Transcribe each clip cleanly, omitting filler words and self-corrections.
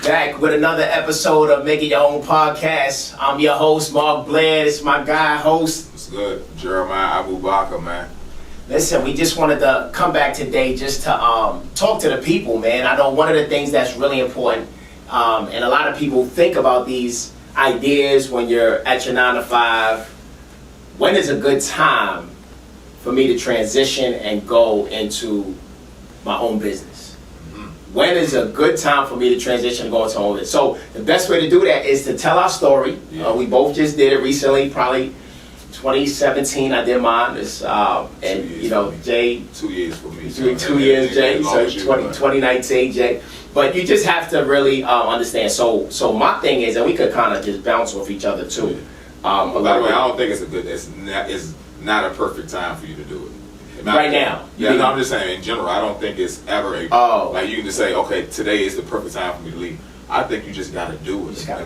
Back with another episode of Making Your Own Podcast. I'm your host, Marc Blair. This is my guy host. What's good? Jeremiah Abu-Bakr, man. Listen, we just wanted to come back today just to talk to the people, man. I know one of the things that's really important, and a lot of people think about these ideas when you're at your 9 to 5. When is a good time for me to transition and go into my own business? When is a good time for me to transition and go into my own business? So the best way to do that is to tell our story. Yeah. We both just did it recently, probably 2017. I did mine. It's, and you know, Jay. 2 years for me. 2 years, Jay. So 2019, Jay. But you just have to really understand. So my thing is, and we could kind of just bounce off each other too. By the way, I don't think it's not a perfect time for you to do it. Right now. Yeah, no, I'm just saying in general, I don't think it's ever like you can just say, okay, today is the perfect time for me to leave. I think you just gotta do it. You just gotta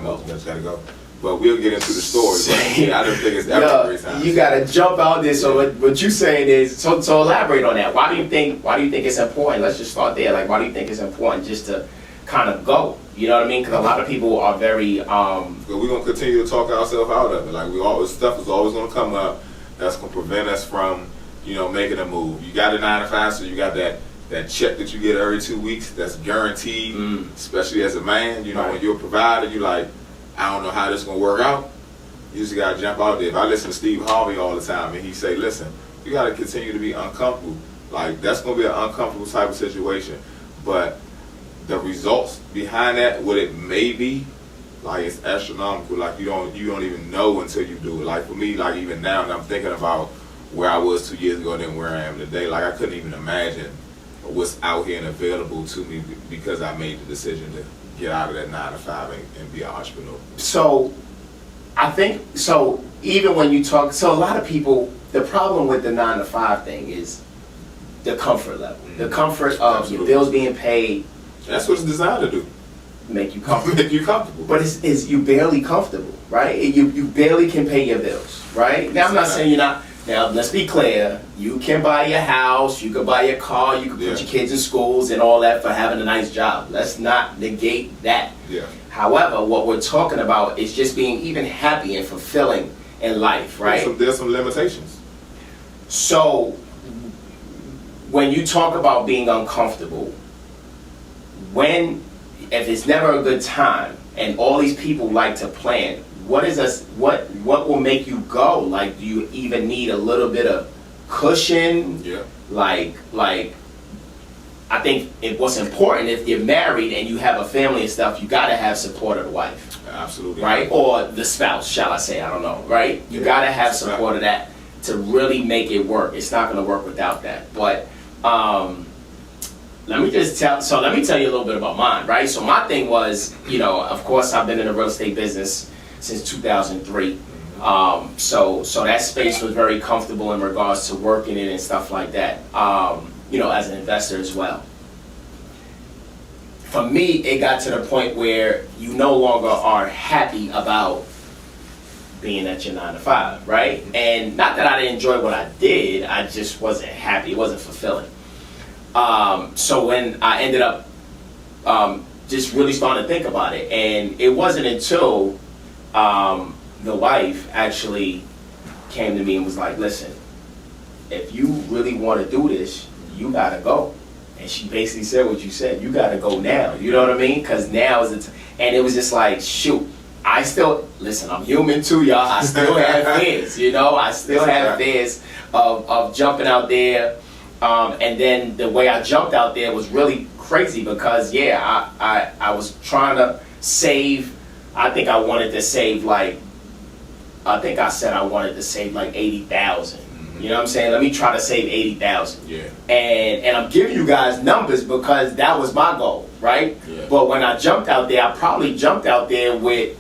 go. But we'll get into the story. But yeah, I don't think it's ever a great time. You gotta jump out there. So what you're saying is, so elaborate on that. Why do you think it's important? Let's just start there. Like, why do you think it's important just to kind of go? You know what I mean? Because a lot of people are very. We're gonna continue to talk ourselves out of it. Like stuff is always gonna come up that's gonna prevent us from, making a move. You got a 9 to 5, so you got that check that you get every 2 weeks that's guaranteed, especially as a man. Right. When you're a provider, you're like, I don't know how this is going to work out. You just got to jump out there. If I listen to Steve Harvey all the time, and he say, listen, you got to continue to be uncomfortable. Like, that's going to be an uncomfortable type of situation. But the results behind that, what it may be, like, it's astronomical. Like, you don't even know until you do it. Like, for me, like, even now, and I'm thinking about where I was 2 years ago than where I am today. Like, I couldn't even imagine what's out here and available to me because I made the decision to get out of that 9 to 5 and be an entrepreneur. So I think, even when you talk, so a lot of people, the problem with the 9 to 5 thing is the comfort level. The comfort of your bills being paid. That's what it's designed to do. Make you comfortable. Make you comfortable. But it's you barely comfortable, right? You barely can pay your bills, right? Now, I'm not saying you're not. Now, let's be clear. You can buy your house, you can buy your car, you can put your kids in schools and all that for having a nice job. Let's not negate that. Yeah. However, what we're talking about is just being even happy and fulfilling in life, right? There's some limitations. So, when you talk about being uncomfortable, if it's never a good time, and all these people like to plan, what will make you go? Like, do you even need a little bit of cushion? Yeah. Like I think what's important, if you're married and you have a family and stuff, you gotta have support of the wife. Absolutely. Right? Or the spouse, shall I say, I don't know, right? You gotta have support of that to really make it work. It's not gonna work without that. But let me tell you a little bit about mine, right? So my thing was, of course I've been in the real estate business since 2003. So that space was very comfortable in regards to working in and stuff like that, as an investor as well. For me, it got to the point where you no longer are happy about being at your 9 to 5, right? And not that I didn't enjoy what I did, I just wasn't happy, it wasn't fulfilling. So when I ended up just really starting to think about it, and it wasn't until the wife actually came to me and was like, listen, if you really want to do this, you gotta go. And she basically said what you said, you gotta go now. You know what I mean? Because now is the time. And it was just like, shoot, listen, I'm human too, y'all. I still have fears, I still have fears of jumping out there. And then the way I jumped out there was really crazy because, I was trying to save. I think I wanted to save like 80,000. You know what I'm saying? Let me try to save 80,000. Yeah. And I'm giving you guys numbers because that was my goal, right? Yeah. But when I jumped out there, I probably jumped out there with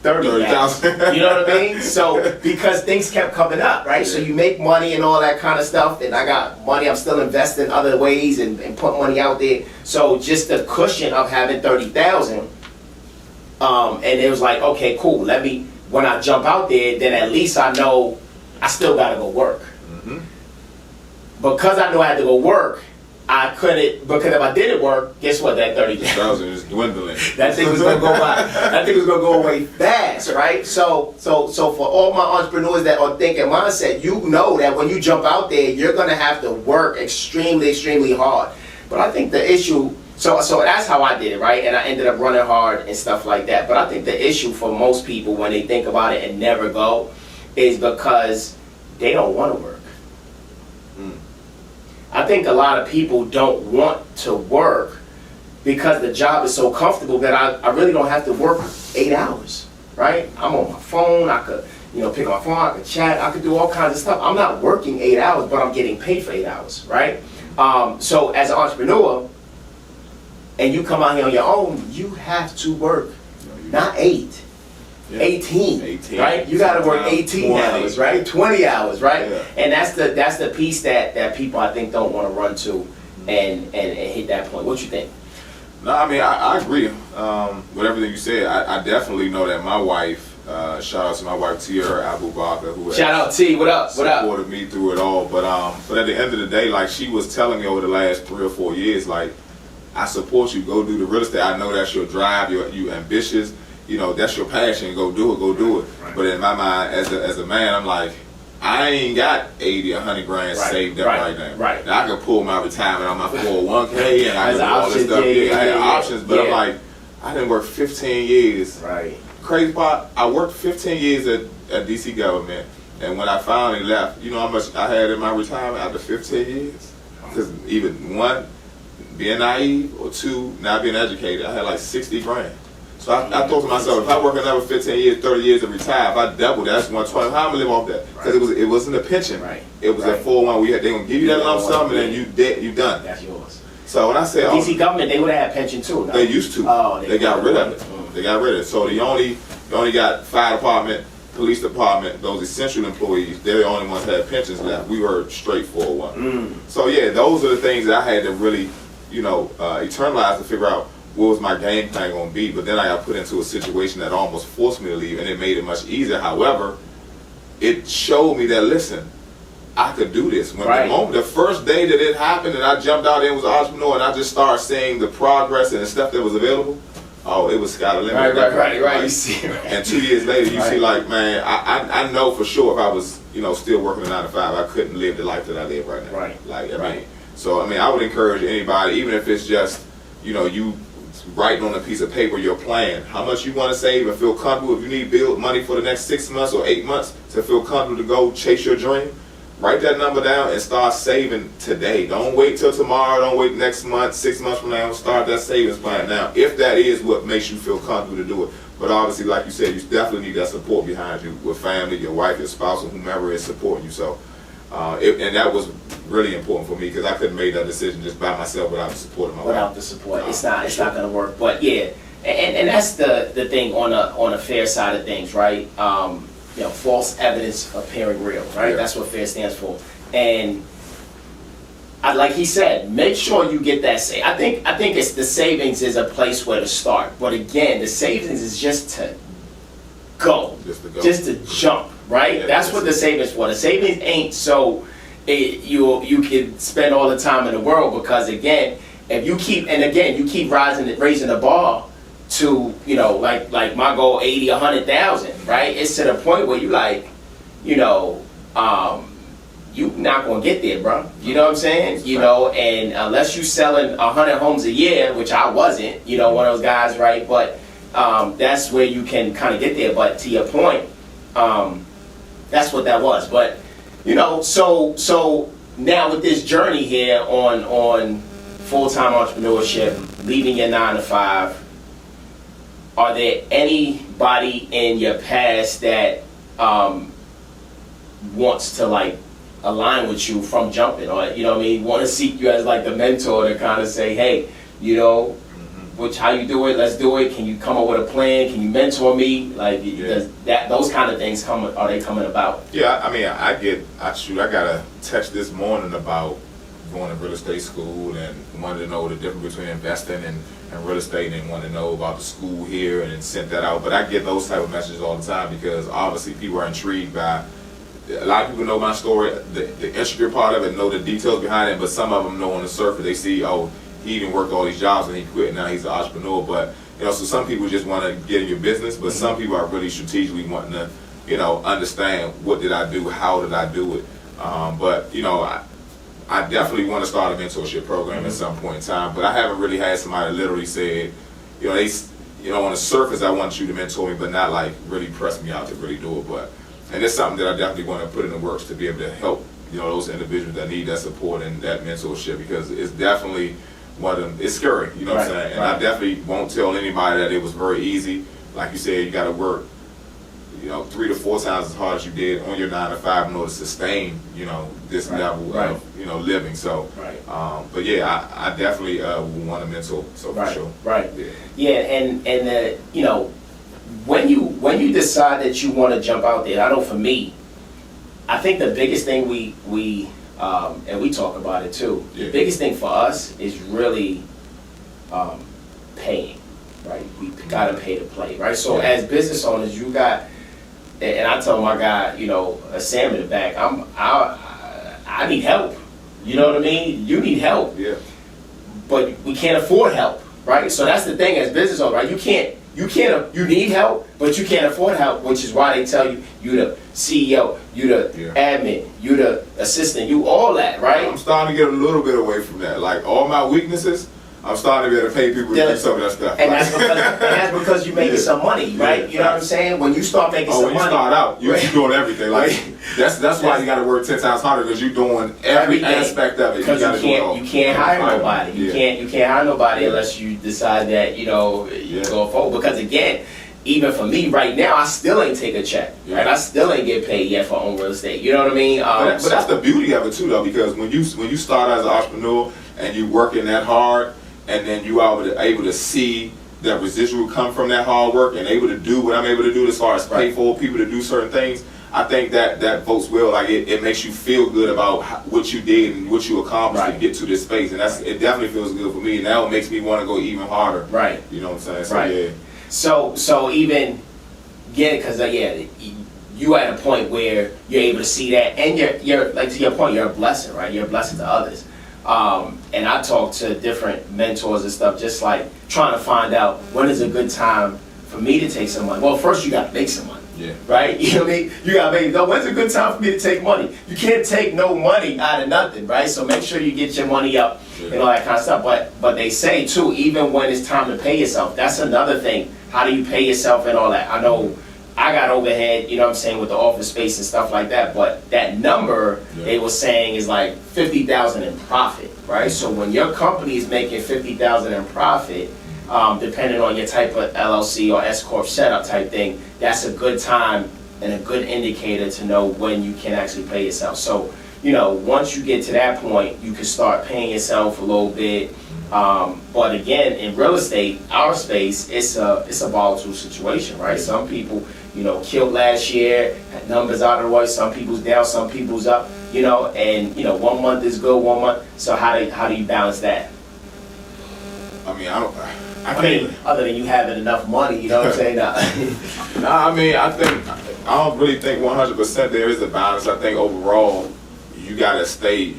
30,000. You know what I mean? So because things kept coming up, right? Yeah. So you make money and all that kind of stuff, and I got money. I'm still investing other ways and put money out there. So just the cushion of having 30,000. And it was like, okay, cool. When I jump out there, then at least I know I still gotta go work. Mm-hmm. Because I knew I had to go work, I couldn't, because if I didn't work, guess what? That 30,000 is dwindling. that thing was gonna go by. That thing was gonna go away fast, right? So for all my entrepreneurs that are thinking mindset, you know that when you jump out there, you're gonna have to work extremely hard. But I think the issue, so that's how I did it, right? And I ended up running hard and stuff like that. But I think the issue for most people when they think about it and never go is because they don't want to work. I think a lot of people don't want to work because the job is so comfortable that I really don't have to work 8 hours, right? I'm on my phone, I could, pick up my phone, I could chat, I could do all kinds of stuff. I'm not working 8 hours, but I'm getting paid for 8 hours, right? So as an entrepreneur, and you come out here on your own, you have to work, not 8. Yeah. 18, right? You got to work 18 20. Hours, right? 20 hours, right? Yeah. And that's the piece that people I think don't want to run to and hit that point. What you think? No, I mean I agree with everything you said. I definitely know that my wife. Shout out to my wife Tia Abu-Bakr, who shout out T. What up? Supported me through it all. But at the end of the day, like she was telling me over the last 3 or 4 years, like I support you. Go do the real estate. I know that's your drive. You ambitious. That's your passion. Go do it. Right. But in my mind, as a man, I'm like, I ain't got 80, 100 grand saved up right now. Right. Now I can pull my retirement on my 401k and I can do all this stuff. I had options, but I'm like, I didn't work 15 years. Right. Crazy part, I worked 15 years at DC government, and when I finally left, you know how much I had in my retirement after 15 years? Because even one, being naive, or two, not being educated, I had like 60 grand. So I thought to myself, if I work another 15 years, 30 years and retire, if I double that, that's 120. How am I gonna live off that? Because it wasn't a pension. Right. It was a 401. They gonna give you that lump sum and then you done. That's yours. So when I say DC government, they would have had pension too. No? They used to. Oh, they got rid of it. They got rid of it. So you only got fire department, police department, those essential employees. They're the only ones that had pensions left. We were straight 401. So yeah, those are the things that I had to really, internalize to figure out what was my game plan going to be. But then I got put into a situation that almost forced me to leave, and it made it much easier. However, it showed me that, listen, I could do this. When the first day that it happened and I jumped out and was an entrepreneur and I just started seeing the progress and the stuff that was available, it was sky the limit. Right. You see, right. And 2 years later, you see, like, man, I know for sure if I was, still working a 9 to 5, I couldn't live the life that I live right now. Right. Like, I mean, I would encourage anybody, even if it's just, you writing on a piece of paper your plan, how much you want to save and feel comfortable. If you need build money for the next 6 months or 8 months to feel comfortable to go chase your dream, write that number down and start saving today. Don't wait till tomorrow. Don't wait next month, 6 months from now. Start that savings plan now, if that is what makes you feel comfortable to do it. But obviously, like you said, you definitely need that support behind you with family, your wife, your spouse, or whomever is supporting you. So, and that was really important for me because I couldn't make that decision just by myself without the support of my wife. Without the support, it's not going to work. But yeah, and that's the thing on a fair side of things, right? False evidence appearing real, right? Yeah. That's what FAIR stands for. And like he said, make sure you get that save. I think it's the savings is a place where to start. But again, the savings is just to go, just to jump, right? Yeah, that's what the savings for. The savings ain't so you can spend all the time in the world, because again, if you keep raising the bar to, like my goal, 80, 100,000, right? It's to the point where you like, you not gonna get there, bro. You know what I'm saying? And unless you selling 100 homes a year, which I wasn't, one of those guys, right? But that's where you can kind of get there. But to your point, that's what that was. But so now with this journey here on full-time entrepreneurship, leaving your 9 to 5. Are there anybody in your past that wants to align with you from jumping, or want to seek you as like the mentor to kind of say, hey, how you do it? Let's do it. Can you come up with a plan? Can you mentor me? Does those kind of things are they coming about? Yeah, I mean, I got a text this morning about going to real estate school and wanted to know the difference between investing and real estate, and wanted to know about the school here, and sent that out. But I get those type of messages all the time because obviously people are intrigued by a lot of people know my story, the intricate part of it, know the details behind it, but some of them know on the surface, they see, oh, he even worked all these jobs and he quit, now he's an entrepreneur. But, you know, so some people just want to get in your business, but some people are really strategically wanting to, you know, understand what did I do, how did I do it. But, you know, I definitely want to start a mentorship program at some point in time, but I haven't really had somebody literally said, you know, on the surface, I want you to mentor me, but not like really press me out to really do it. But, and it's something that I definitely want to put in the works to be able to help, you know, those individuals that need that support and that mentorship, because it's definitely one of them. It's scary, you know what I'm saying? And I definitely won't tell anybody that it was very easy. Like you said, you got to work, you know, 3 to 4 times as hard as you did on your 9 to 5 in order to sustain, you know, this level of, you know, living. So, but yeah, I definitely want to mentor. So for sure. Yeah, and you know, when you decide that you want to jump out there, I know for me, I think the biggest thing we and we talk about it too. The biggest thing for us is really paying, right? We gotta pay to play, right? So as business owners, you got, and I tell my guy, you know, Sam in the back, I need help. You know what I mean? You need help. Yeah. But we can't afford help, right? So that's the thing as business owner, right? You need help, but you can't afford help, which is why they tell you, you the CEO, you the admin, you the assistant, you all that, right? I'm starting to get a little bit away from that. Like all my weaknesses, I'm starting to be able to pay people to do some of that stuff. And that's because you're making some money, right? You know what I'm saying? When you start making some money. When you start out, you're doing everything. Like that's why you got to work 10 times harder, because you're doing every aspect of it. Because you can't hire nobody. You can't hire nobody unless you decide that, you know, you go forward. Because again, even for me right now, I still ain't take a check, right? I still ain't get paid yet for own real estate. You know what I mean? But that's the beauty of it too, though, because when you start as an entrepreneur and you working that hard, and then you are able to see that residual come from that hard work and able to do what I'm able to do as far as pay for people to do certain things, I think that votes well. Like it makes you feel good about what you did and what you accomplished to get to this space, and it definitely feels good for me. And now it makes me want to go even harder. Right. You know what I'm saying? So So even because you at a point where you're able to see that, and you're like, to your point, you're a blessing, right? You're a blessing to others. And I talk to different mentors and stuff, just like trying to find out when is a good time for me to take some money. Well, first you got to make some money, right? You know what I mean? You got to make, when's a good time for me to take money? You can't take no money out of nothing, right? So make sure you get your money up and all that kind of stuff. But they say too, even when it's time to pay yourself, that's another thing. How do you pay yourself and all that? I know I got overhead, you know what I'm saying, with the office space and stuff like that, but that number they were saying is like $50,000 in profit, right? So when your company is making $50,000 in profit, depending on your type of LLC or S Corp setup type thing, that's a good time and a good indicator to know when you can actually pay yourself. So, you know, once you get to that point, you can start paying yourself a little bit. But again, in real estate, our space, it's a volatile situation, right? Some people, you know, killed last year, had numbers out of the way. Some people's down, some people's up, you know, and you know, 1 month is good, 1 month. So how do you balance that? I mean, I mean, other than you having enough money, you know what I'm saying? I mean, I don't really think 100% there is a balance. I think overall, you gotta stay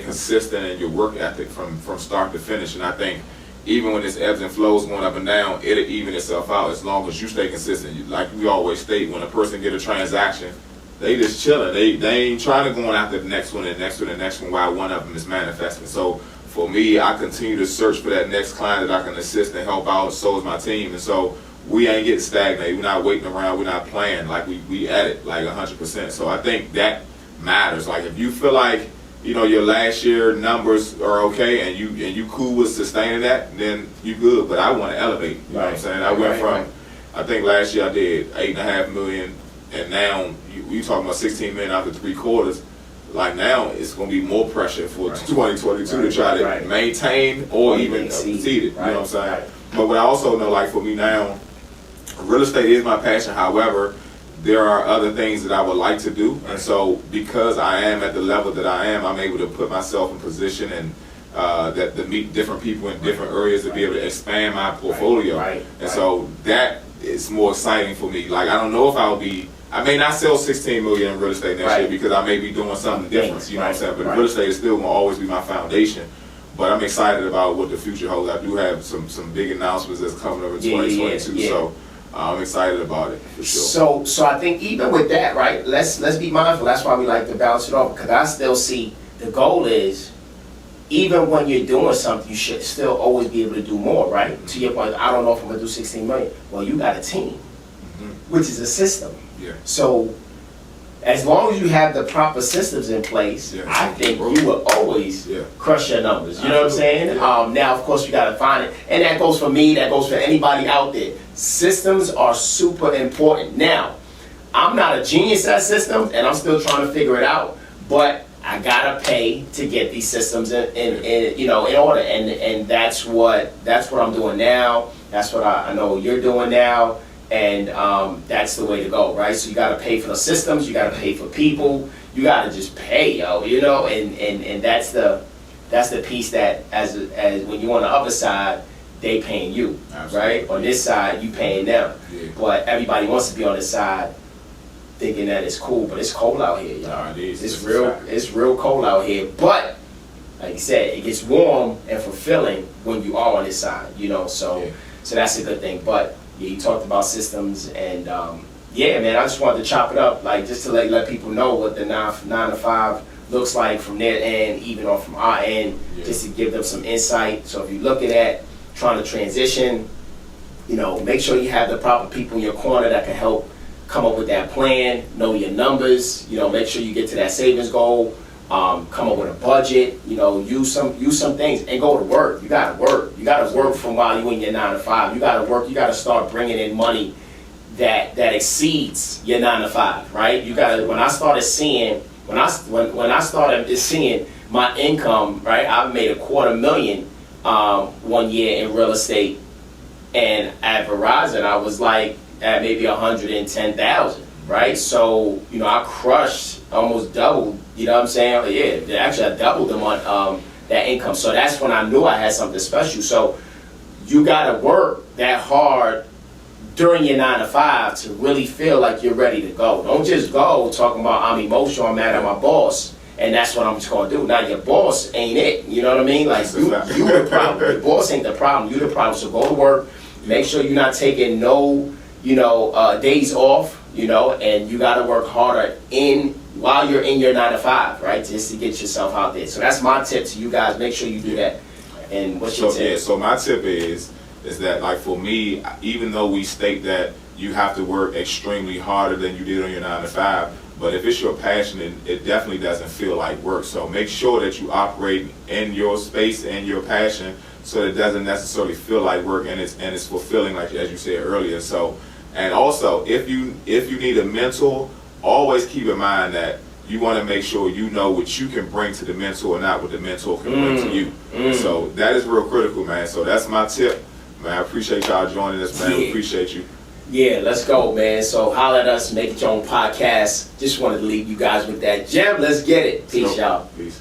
consistent in your work ethic from start to finish. And I think even when there's ebbs and flows going up and down, it'll even itself out as long as you stay consistent. Like we always state, when a person get a transaction, they just chilling. They ain't trying to go on after the next one and the next one and the next one while one of them is manifesting. So for me, I continue to search for that next client that I can assist and help out. So is my team. And so we ain't getting stagnated. We're not waiting around. We're not playing. Like we at it like 100%. So I think that matters. Like if you feel like, you know, your last year numbers are okay and you cool with sustaining that, then you good. But I want to elevate. You know what I'm saying? I went from, I think last year I did 8.5 million, and now you talking about 16 million after 3 quarters. Like now it's going to be more pressure for 2022 to try to maintain or even exceed it. You know what I'm saying? But what I also know, like for me now, real estate is my passion. However, there are other things that I would like to do, and so because I am at the level that I am, I'm able to put myself in position and that to meet different people in different areas to be able to expand my portfolio. And so that is more exciting for me. Like I don't know if I'll be I may not sell 16 million in real estate next Right. year because I may be doing something different. You know what I'm saying? But Right. real estate is still going to always be my foundation. But I'm excited about what the future holds. I do have some big announcements that's coming up in 2022. Yeah. So I'm excited about it for sure. So I think even with that, right? Let's be mindful. That's why we like to balance it off, because I still see the goal is, even when you're doing something, you should still always be able to do more, right? To your point, I don't know if I'm gonna do 16 million. Well, you got a team, which is a system. Yeah. So as long as you have the proper systems in place, Yeah. I think you will always Yeah. crush your numbers. You know what I'm saying? Yeah. Now, of course, you got to find it. And that goes for me, that goes for anybody out there. Systems are super important. Now, I'm not a genius at systems, and I'm still trying to figure it out, but I got to pay to get these systems in order. And that's what I'm doing now. That's what I know you're doing now. And that's the way to go, right? So you got to pay for the systems, you got to pay for people, you got to just pay, and that's the piece that as when you're on the other side, they paying you, Absolutely. right? On this side, you paying them. Yeah. But everybody wants to be on this side, thinking that it's cool, but it's cold out here, y'all. Nah, it is. It's real cold out here. But like you said, it gets warm and fulfilling when you are on this side, So that's a good thing. But yeah, you talked about systems, and yeah, man, I just wanted to chop it up, like just to let people know what the 9 to 5 looks like from their end, even or from our end, just to give them some insight. So if you're looking at trying to transition, make sure you have the proper people in your corner that can help come up with that plan, know your numbers, make sure you get to that savings goal, come up with a budget, use some things and go to work. You gotta work from while you in your 9 to 5. You gotta work, you gotta start bringing in money that exceeds your 9 to 5, right? You gotta, when I started seeing my income, right, I made $250,000 one year in real estate, and at Verizon I was like at maybe 110,000, right? So, I crushed, almost doubled, you know what I'm saying? Yeah, actually I doubled them on that income. So that's when I knew I had something special. So you gotta work that hard during your 9 to 5 to really feel like you're ready to go. Don't just go talking about I'm emotional, I'm mad at my boss, and that's what I'm just gonna do. Now your boss ain't it, you know what I mean? Like you the problem. The boss ain't the problem, you the problem. So go to work, make sure you're not taking no days off, and you gotta work harder while you're in your 9 to 5, right? Just to get yourself out there. So that's my tip to you guys. Make sure you do that. And what's your tip? Yeah, so my tip is that, like, for me, even though we state that you have to work extremely harder than you did on your 9 to 5, but if it's your passion, it definitely doesn't feel like work. So make sure that you operate in your space and your passion, so it doesn't necessarily feel like work, and it's fulfilling, like as you said earlier. So, and also, if you need a mentor, always keep in mind that you want to make sure you know what you can bring to the mentor and not what the mentor can bring to you. So that is real critical, man. So that's my tip, man. I appreciate y'all joining us, man. We appreciate you. Yeah, let's go, man. So holler at us, make it your own podcast. Just wanted to leave you guys with that gem. Let's get it. Peace, y'all. Peace.